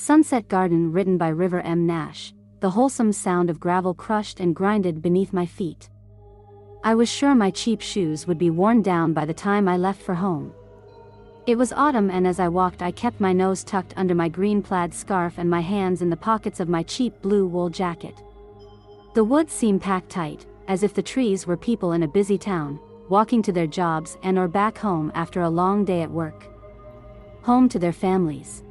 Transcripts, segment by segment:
Sunset Garden, written by River M. Nash, the wholesome sound of gravel crushed and grinded beneath my feet. I was sure my cheap shoes would be worn down by the time I left for home. It was autumn, and as I walked I kept my nose tucked under my green plaid scarf and my hands in the pockets of my cheap blue wool jacket. The woods seemed packed tight, as if the trees were people in a busy town, walking to their jobs and or back home after a long day at work. Home to their families.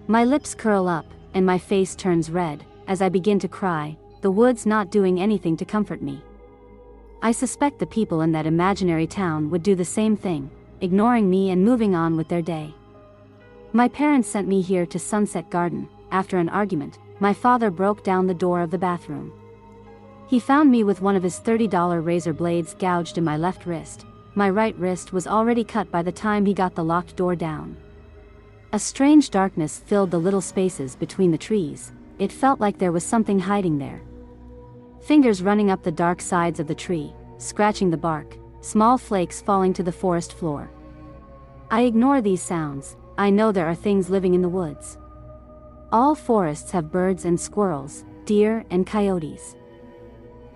My lips curl up, and my face turns red, as I begin to cry, the woods not doing anything to comfort me. I suspect the people in that imaginary town would do the same thing, ignoring me and moving on with their day. My parents sent me here to Sunset Garden. After an argument, my father broke down the door of the bathroom. He found me with one of his $30 razor blades gouged in my left wrist. My right wrist was already cut by the time he got the locked door down. A strange darkness filled the little spaces between the trees. It felt like there was something hiding there. Fingers running up the dark sides of the tree, scratching the bark, small flakes falling to the forest floor. I ignore these sounds. I know there are things living in the woods. All forests have birds and squirrels, deer and coyotes.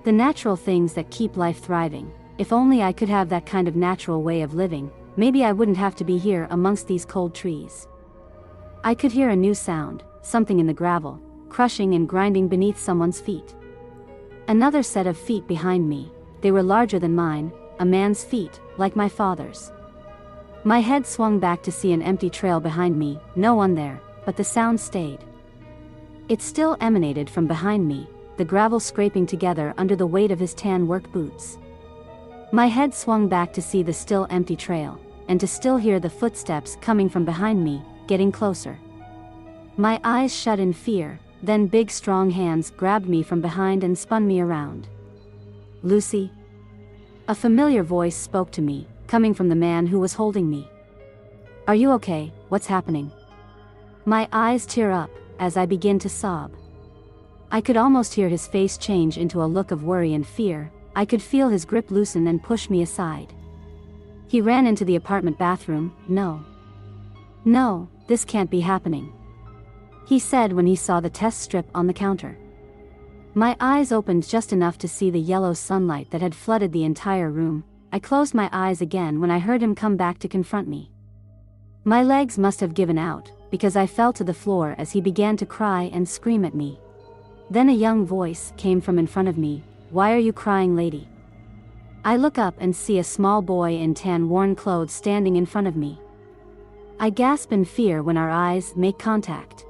The natural things that keep life thriving. If only I could have that kind of natural way of living, maybe I wouldn't have to be here amongst these cold trees. I could hear a new sound, something in the gravel, crushing and grinding beneath someone's feet. Another set of feet behind me. They were larger than mine, a man's feet, like my father's. My head swung back to see an empty trail behind me, no one there, but the sound stayed. It still emanated from behind me, the gravel scraping together under the weight of his tan work boots. My head swung back to see the still empty trail, and to still hear the footsteps coming from behind me, getting closer. My eyes shut in fear, then big strong hands grabbed me from behind and spun me around. "Lucy?" A familiar voice spoke to me, coming from the man who was holding me. "Are you okay? What's happening?" My eyes tear up, as I begin to sob. I could almost hear his face change into a look of worry and fear. I could feel his grip loosen and push me aside. He ran into the apartment bathroom. No, this can't be happening," he said when he saw the test strip on the counter. My eyes opened just enough to see the yellow sunlight that had flooded the entire room. I closed my eyes again when I heard him come back to confront me. My legs must have given out, because I fell to the floor as he began to cry and scream at me. Then a young voice came from in front of me. "Why are you crying, lady?" I look up and see a small boy in tan-worn clothes standing in front of me. I gasp in fear when our eyes make contact.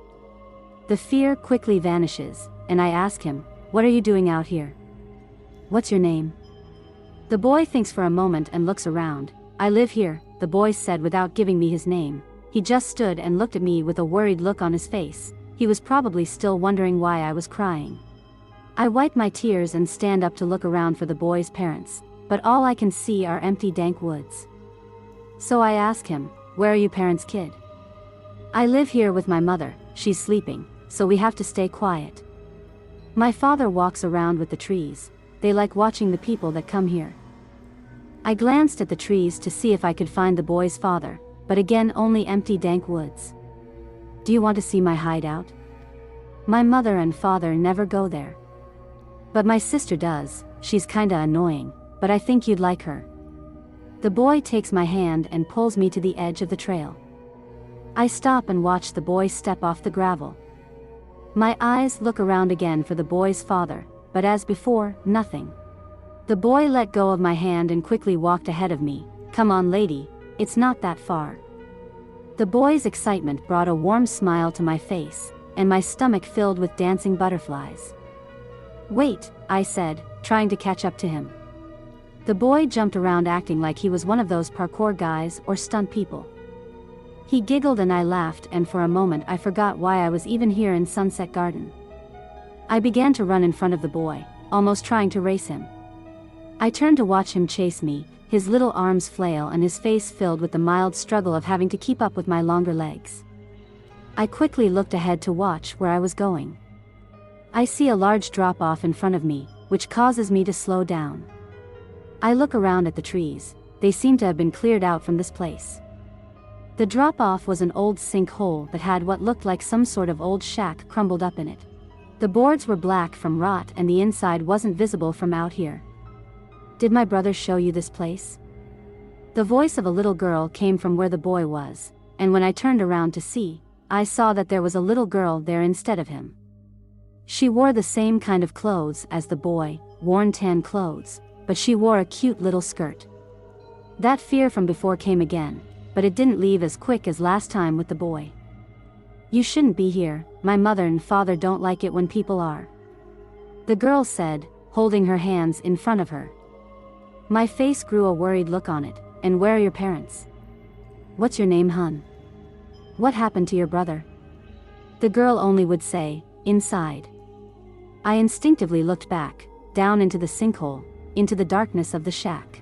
The fear quickly vanishes, and I ask him, "What are you doing out here? What's your name?" The boy thinks for a moment and looks around. "I live here," the boy said without giving me his name. He just stood and looked at me with a worried look on his face. He was probably still wondering why I was crying. I wipe my tears and stand up to look around for the boy's parents, but all I can see are empty, dank woods. So I ask him, "Where are you parents, kid?" "I live here with my mother. She's sleeping, so we have to stay quiet." My father walks around with the trees. They like watching the people that come here. I glanced at the trees to see if I could find the boy's father, but again only empty, dank woods. "Do you want to see my hideout?" My mother and father never go there. "But my sister does. She's kinda annoying, but I think you'd like her." The boy takes my hand and pulls me to the edge of the trail. I stop and watch the boy step off the gravel. My eyes look around again for the boy's father, but as before, nothing. The boy let go of my hand and quickly walked ahead of me. "Come on, lady, it's not that far." The boy's excitement brought a warm smile to my face, and my stomach filled with dancing butterflies. "Wait," I said, trying to catch up to him. The boy jumped around acting like he was one of those parkour guys or stunt people. He giggled and I laughed, and for a moment I forgot why I was even here in Sunset Garden. I began to run in front of the boy, almost trying to race him. I turned to watch him chase me, his little arms flail and his face filled with the mild struggle of having to keep up with my longer legs. I quickly looked ahead to watch where I was going. I see a large drop-off in front of me, which causes me to slow down. I look around at the trees. They seem to have been cleared out from this place. The drop-off was an old sinkhole that had what looked like some sort of old shack crumbled up in it. The boards were black from rot and the inside wasn't visible from out here. "Did my brother show you this place?" The voice of a little girl came from where the boy was, and when I turned around to see, I saw that there was a little girl there instead of him. She wore the same kind of clothes as the boy, worn tan clothes, but she wore a cute little skirt. That fear from before came again, but it didn't leave as quick as last time with the boy. "You shouldn't be here, my mother and father don't like it when people are," the girl said, holding her hands in front of her. My face grew a worried look on it. "And where are your parents? What's your name, hun? What happened to your brother?" The girl only would say, "Inside." I instinctively looked back, down into the sinkhole, into the darkness of the shack.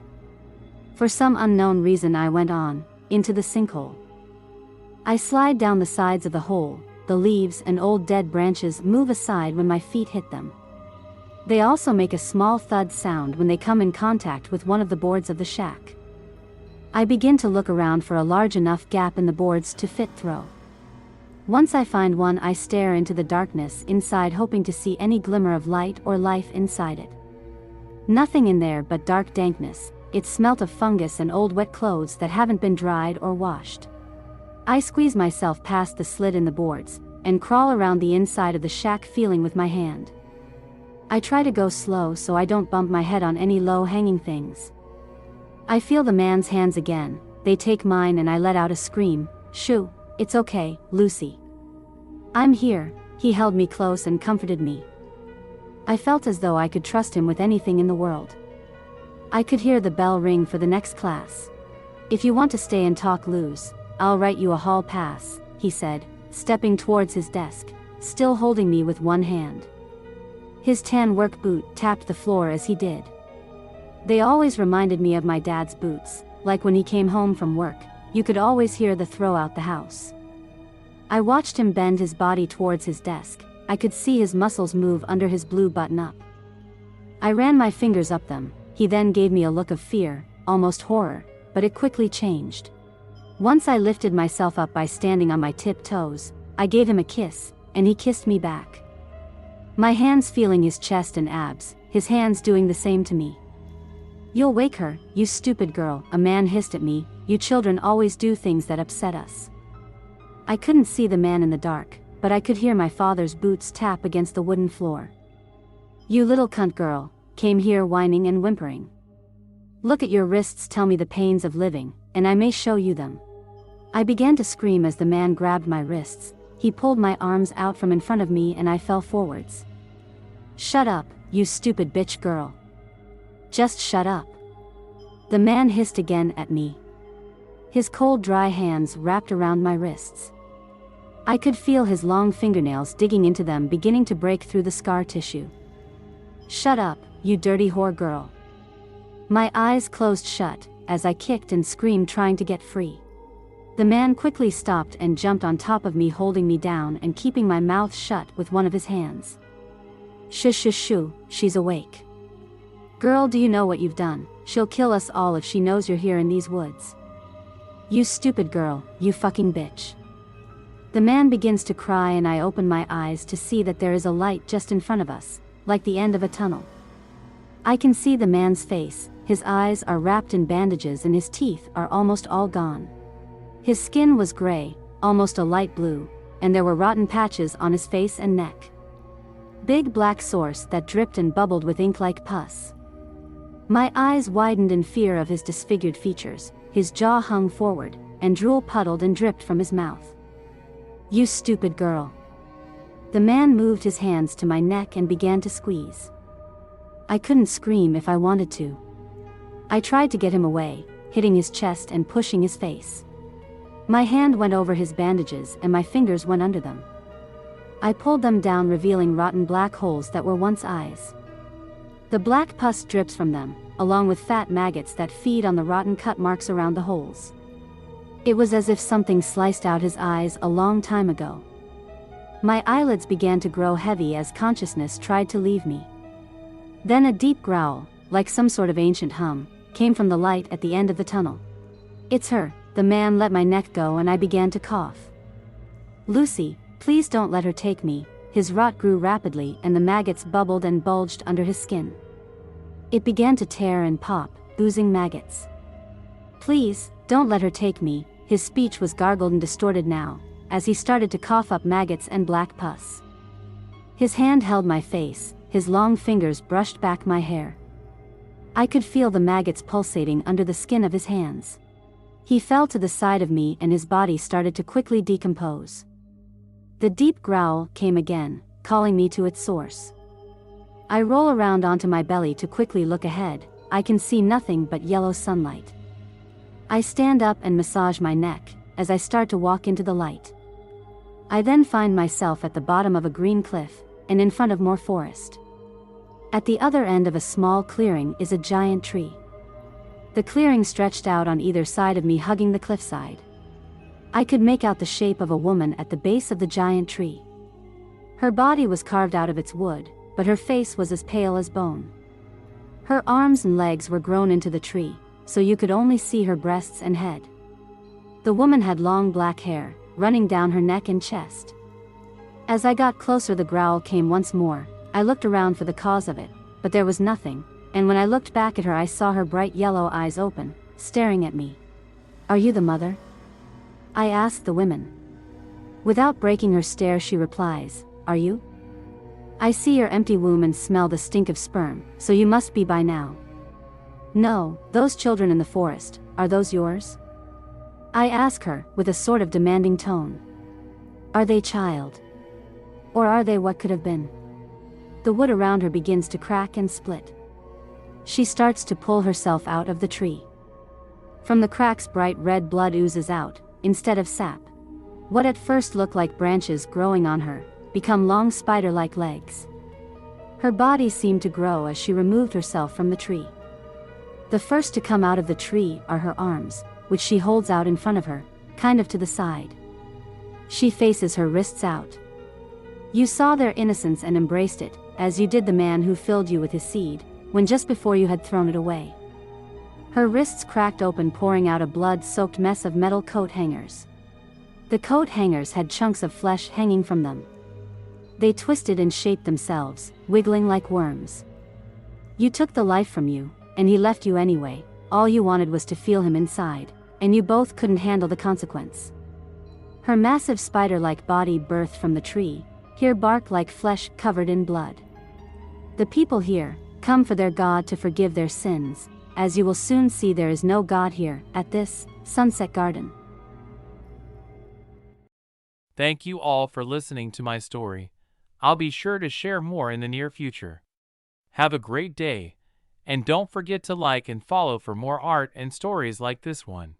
For some unknown reason I went on, into the sinkhole. I slide down the sides of the hole, the leaves and old dead branches move aside when my feet hit them. They also make a small thud sound when they come in contact with one of the boards of the shack. I begin to look around for a large enough gap in the boards to fit through. Once I find one, I stare into the darkness inside, hoping to see any glimmer of light or life inside it. Nothing in there but dark dankness. It smelt of fungus and old wet clothes that haven't been dried or washed. I squeeze myself past the slit in the boards, and crawl around the inside of the shack feeling with my hand. I try to go slow so I don't bump my head on any low-hanging things. I feel the man's hands again, they take mine and I let out a scream. "Shoo, it's okay, Lucy. I'm here." He held me close and comforted me. I felt as though I could trust him with anything in the world. I could hear the bell ring for the next class. "If you want to stay and talk, Luz, I'll write you a hall pass," he said, stepping towards his desk, still holding me with one hand. His tan work boot tapped the floor as he did. They always reminded me of my dad's boots, like when he came home from work, you could always hear the throw out the house. I watched him bend his body towards his desk. I could see his muscles move under his blue button-up. I ran my fingers up them. He then gave me a look of fear, almost horror, but it quickly changed. Once I lifted myself up by standing on my tiptoes, I gave him a kiss, and he kissed me back. My hands feeling his chest and abs, his hands doing the same to me. "You'll wake her, you stupid girl," a man hissed at me. "You children always do things that upset us." I couldn't see the man in the dark, but I could hear my father's boots tap against the wooden floor. "You little cunt girl, came here whining and whimpering. Look at your wrists, tell me the pains of living, and I may show you them." I began to scream as the man grabbed my wrists. He pulled my arms out from in front of me and I fell forwards. "Shut up, you stupid bitch girl. Just shut up." The man hissed again at me. His cold dry hands wrapped around my wrists. I could feel his long fingernails digging into them, beginning to break through the scar tissue. "Shut up, you dirty whore girl." My eyes closed shut, as I kicked and screamed trying to get free. The man quickly stopped and jumped on top of me, holding me down and keeping my mouth shut with one of his hands. "Shh shh shoo, she's awake. Girl, do you know what you've done? She'll kill us all if she knows you're here in these woods. You stupid girl, you fucking bitch." The man begins to cry and I open my eyes to see that there is a light just in front of us, like the end of a tunnel. I can see the man's face, his eyes are wrapped in bandages and his teeth are almost all gone. His skin was gray, almost a light blue, and there were rotten patches on his face and neck. Big black sores that dripped and bubbled with ink like pus. My eyes widened in fear of his disfigured features, his jaw hung forward, and drool puddled and dripped from his mouth. "You stupid girl." The man moved his hands to my neck and began to squeeze. I couldn't scream if I wanted to. I tried to get him away, hitting his chest and pushing his face. My hand went over his bandages and my fingers went under them. I pulled them down, revealing rotten black holes that were once eyes. The black pus drips from them, along with fat maggots that feed on the rotten cut marks around the holes. It was as if something sliced out his eyes a long time ago. My eyelids began to grow heavy as consciousness tried to leave me. Then a deep growl, like some sort of ancient hum, came from the light at the end of the tunnel. "It's her, the man let my neck go and I began to cough. "Lucy, please don't let her take me." His rot grew rapidly and the maggots bubbled and bulged under his skin. It began to tear and pop, oozing maggots. "Please, don't let her take me." His speech was gargled and distorted now, as he started to cough up maggots and black pus. His hand held my face, his long fingers brushed back my hair. I could feel the maggots pulsating under the skin of his hands. He fell to the side of me and his body started to quickly decompose. The deep growl came again, calling me to its source. I roll around onto my belly to quickly look ahead. I can see nothing but yellow sunlight. I stand up and massage my neck, as I start to walk into the light. I then find myself at the bottom of a green cliff, and in front of more forest. At the other end of a small clearing is a giant tree. The clearing stretched out on either side of me, hugging the cliffside. I could make out the shape of a woman at the base of the giant tree. Her body was carved out of its wood, but her face was as pale as bone. Her arms and legs were grown into the tree, so you could only see her breasts and head. The woman had long black hair, running down her neck and chest. As I got closer, the growl came once more. I looked around for the cause of it, but there was nothing, and when I looked back at her I saw her bright yellow eyes open, staring at me. "Are you the mother?" I asked the woman. Without breaking her stare she replies, "Are you? I see your empty womb and smell the stink of sperm, so you must be by now." "No, those children in the forest, are those yours?" I ask her, with a sort of demanding tone. "Are they child? Or are they what could have been?" The wood around her begins to crack and split. She starts to pull herself out of the tree. From the cracks bright red blood oozes out, instead of sap. What at first looked like branches growing on her, become long spider-like legs. Her body seemed to grow as she removed herself from the tree. The first to come out of the tree are her arms, which she holds out in front of her, kind of to the side. She faces her wrists out. You saw their innocence and embraced it, as you did the man who filled you with his seed, when just before you had thrown it away. Her wrists cracked open, pouring out a blood-soaked mess of metal coat hangers. The coat hangers had chunks of flesh hanging from them. They twisted and shaped themselves, wiggling like worms. You took the life from you, and he left you anyway. All you wanted was to feel him inside, and you both couldn't handle the consequence. Her massive spider-like body birthed from the tree, here bark like flesh covered in blood. The people here come for their God to forgive their sins. As you will soon see, there is no God here, at this sunset garden. Thank you all for listening to my story. I'll be sure to share more in the near future. Have a great day, and don't forget to like and follow for more art and stories like this one.